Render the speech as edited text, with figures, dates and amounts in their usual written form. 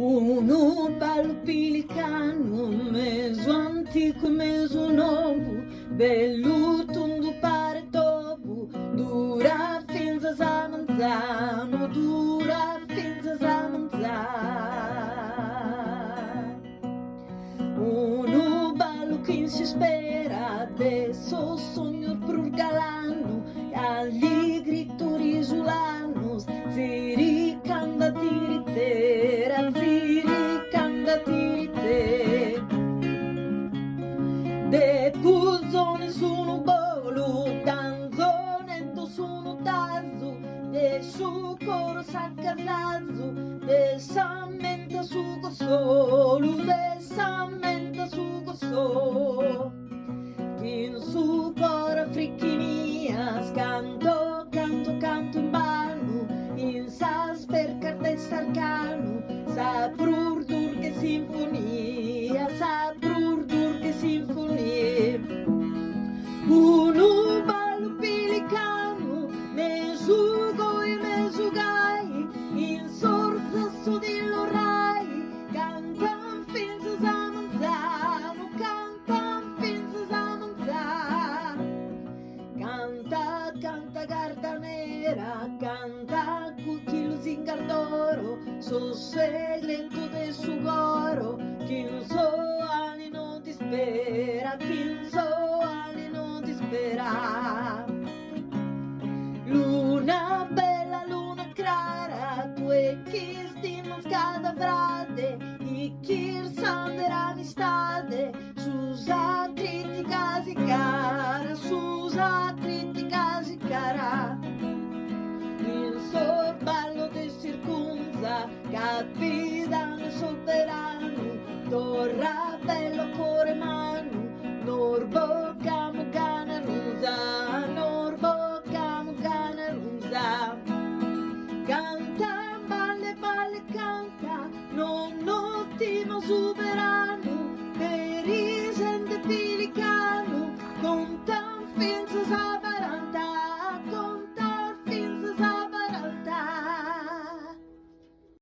Uno ballo pelicano, meso antico e meso novo, bello tondo pare topo, dura fins a zamanzano, dura fins a zamanzano. Uno ballo che si spera, adesso sogno per galano, agli grito risulano, ziri canda tiritera, ziri canda tirite. De pulzone sono bolo, danzonetto sono tazzo, de sucoro saccazazzo, de sammenta sugo solo, de sammenta sugo solo. In su cora fricchinia, canto, canto, canto in vano, in sas per cartesta arcano, saprur dur che sinfonia, saprur dur che sinfonia. Uno ballo pelicano, mesugo e mesugai, in sorza su di lorai, cantan fins a zamanzano, cantan fins a zamanzano. Canta, canta gardanera, canta cuchillo zingardoro, so segreto del sugoro, chi non so anni non ti spera, chi non so anni non ti spera. Luna bella, luna clara, tu e chi stima scada frate, i chi sandera amistade, susa critica si cara, susa critica si cara. Il sorballo de circunza, capitano soberano, torra bello core manu, norbo camo cana rusa, norbo camo cana rusa. Canta, balle, balle, canta, non ottimo supera.